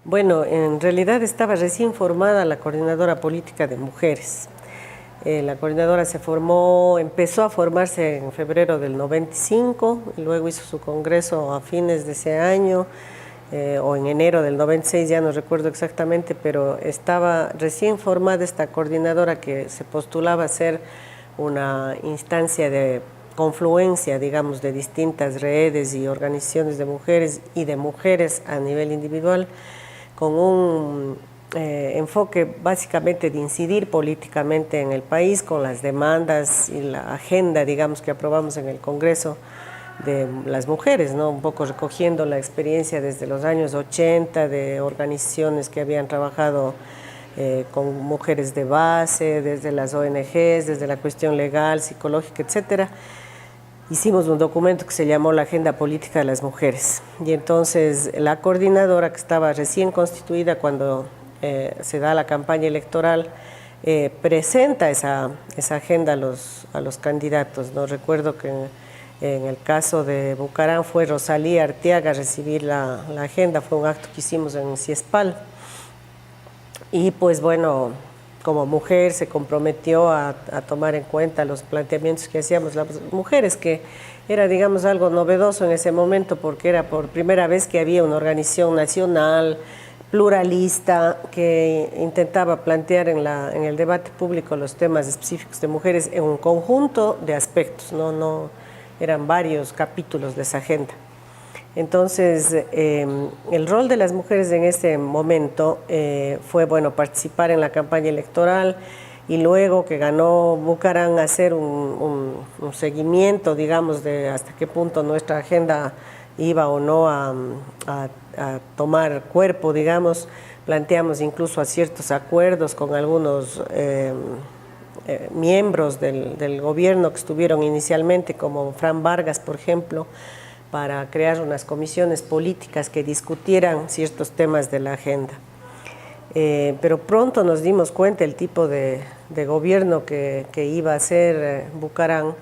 Bueno, en realidad estaba recién formada la Coordinadora Política de Mujeres. La coordinadora empezó a formarse en febrero del 95 y luego hizo su congreso a fines de ese año o en enero del 96, ya no recuerdo exactamente, pero estaba recién formada esta coordinadora que se postulaba a ser una instancia de confluencia, digamos, de distintas redes y organizaciones de mujeres y de mujeres a nivel individual, con un enfoque básicamente de incidir políticamente en el país con las demandas y la agenda, digamos, que aprobamos en el Congreso de las mujeres, ¿no? Un poco recogiendo la experiencia desde los años 80 de organizaciones que habían trabajado con mujeres de base, desde las ONGs, desde la cuestión legal, psicológica, etcétera. Hicimos un documento que se llamó la Agenda Política de las Mujeres, y entonces la coordinadora, que estaba recién constituida cuando se da la campaña electoral, presenta esa agenda a los candidatos, ¿no? Recuerdo que en el caso de Bucaram fue Rosalía Arteaga a recibir la agenda, fue un acto que hicimos en Ciespal, y pues bueno, como mujer se comprometió a tomar en cuenta los planteamientos que hacíamos las mujeres, que era, digamos, algo novedoso en ese momento, porque era por primera vez que había una organización nacional, pluralista, que intentaba plantear en el debate público los temas específicos de mujeres en un conjunto de aspectos, no eran varios capítulos de esa agenda. Entonces, el rol de las mujeres en ese momento fue, bueno, participar en la campaña electoral, y luego que ganó Bucaram, hacer un seguimiento, digamos, de hasta qué punto nuestra agenda iba o no a tomar cuerpo, digamos. Planteamos incluso a ciertos acuerdos con algunos miembros del gobierno que estuvieron inicialmente, como Fran Vargas, por ejemplo, para crear unas comisiones políticas que discutieran ciertos temas de la agenda. Pero pronto nos dimos cuenta el tipo de gobierno que iba a ser Bucaram,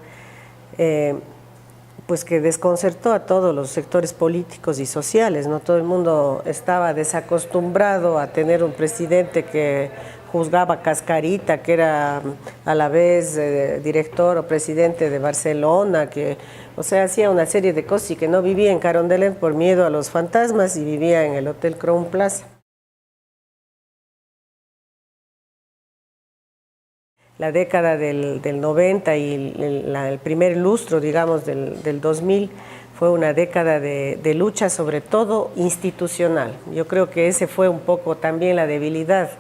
pues que desconcertó a todos los sectores políticos y sociales, ¿no? Todo el mundo estaba desacostumbrado a tener un presidente que juzgaba cascarita, que era a la vez director o presidente de Barcelona, que, o sea, hacía una serie de cosas, y que no vivía en Carondelet por miedo a los fantasmas y vivía en el Hotel Crown Plaza. La década del 90 y el primer lustro, digamos, del 2000 fue una década de lucha, sobre todo institucional. Yo creo que ese fue un poco también la debilidad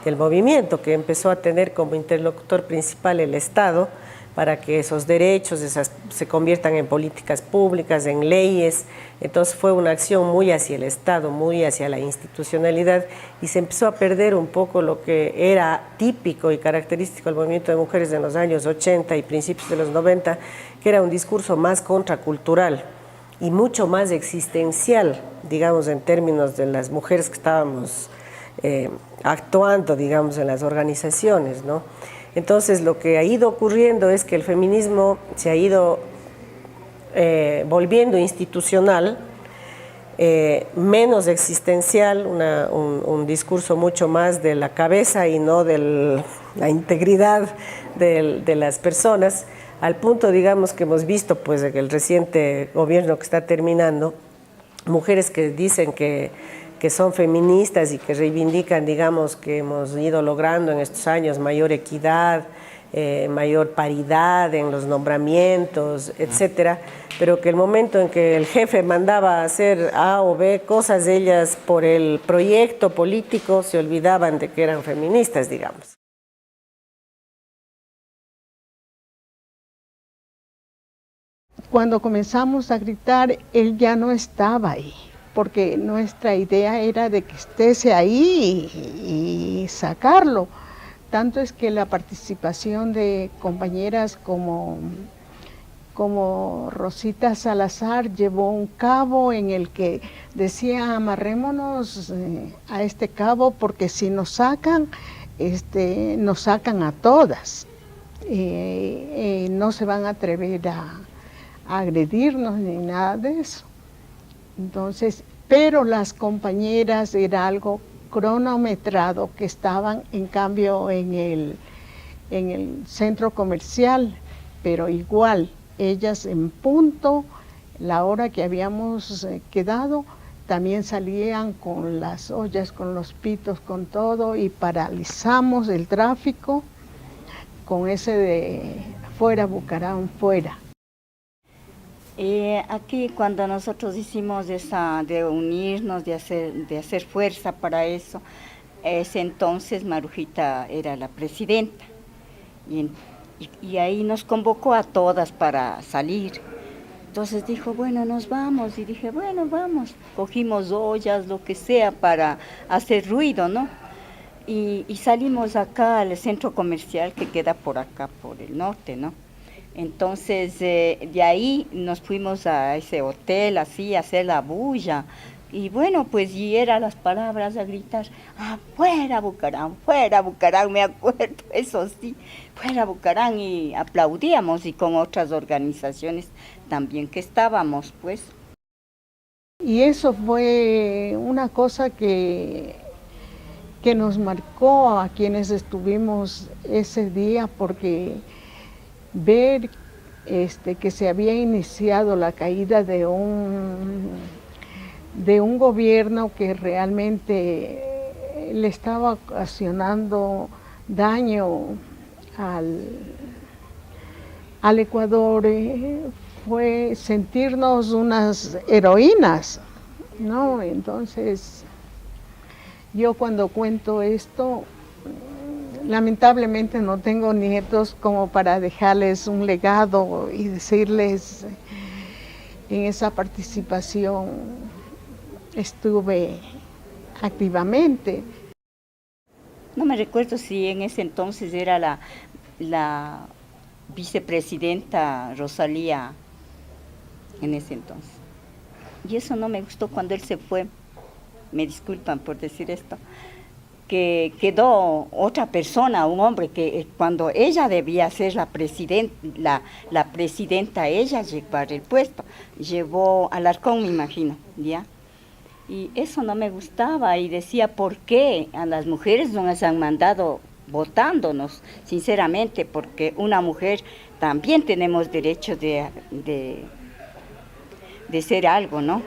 del movimiento, que empezó a tener como interlocutor principal el Estado, para que esos derechos se conviertan en políticas públicas, en leyes. Entonces fue una acción muy hacia el Estado, muy hacia la institucionalidad, y se empezó a perder un poco lo que era típico y característico del movimiento de mujeres en los años 80 y principios de los 90, que era un discurso más contracultural y mucho más existencial, digamos, en términos de las mujeres que estábamos actuando, digamos, en las organizaciones, ¿no? Entonces, lo que ha ido ocurriendo es que el feminismo se ha ido volviendo institucional, menos existencial, un discurso mucho más de la cabeza y no de la integridad de las personas, al punto, digamos, que hemos visto, pues, en el reciente gobierno que está terminando, mujeres que dicen que son feministas y que reivindican, digamos, que hemos ido logrando en estos años mayor equidad, mayor paridad en los nombramientos, etcétera, pero que el momento en que el jefe mandaba hacer A o B cosas, ellas por el proyecto político se olvidaban de que eran feministas, digamos. Cuando comenzamos a gritar, él ya no estaba ahí, porque nuestra idea era de que estése ahí y sacarlo. Tanto es que la participación de compañeras como Rosita Salazar llevó un cabo en el que decía: amarrémonos a este cabo, porque si nos sacan a todas. No se van a atrever a agredirnos ni nada de eso. Entonces, pero las compañeras era algo cronometrado que estaban en cambio en el centro comercial, pero igual ellas en punto, la hora que habíamos quedado, también salían con las ollas, con los pitos, con todo, y paralizamos el tráfico con ese de fuera Bucaram, fuera. Aquí cuando nosotros hicimos esa de unirnos, de hacer fuerza para eso, ese entonces Marujita era la presidenta y ahí nos convocó a todas para salir. Entonces dijo, bueno, nos vamos, y dije, bueno, vamos. Cogimos ollas, lo que sea para hacer ruido, ¿no? Y salimos acá al centro comercial que queda por acá, por el norte, ¿no? Entonces, de ahí nos fuimos a ese hotel, así, a hacer la bulla. Y bueno, pues, y eran las palabras a gritar, fuera Bucaram, me acuerdo, eso sí, fuera Bucaram, y aplaudíamos, y con otras organizaciones también que estábamos, pues. Y eso fue una cosa que nos marcó a quienes estuvimos ese día, porque ver que se había iniciado la caída de un gobierno que realmente le estaba ocasionando daño al Ecuador, fue sentirnos unas heroínas, ¿no? Entonces, yo cuando cuento esto, lamentablemente no tengo nietos como para dejarles un legado y decirles, en esa participación estuve activamente. No me recuerdo si en ese entonces era la vicepresidenta Rosalía, en ese entonces. Y eso no me gustó cuando él se fue, me disculpan por decir esto, que quedó otra persona, un hombre, que cuando ella debía ser la presidenta, ella llevar el puesto, llevó Alarcón, me imagino, ¿ya? Y eso no me gustaba, y decía, ¿por qué a las mujeres no nos han mandado votándonos? Sinceramente, porque una mujer también tenemos derecho de ser algo, ¿no?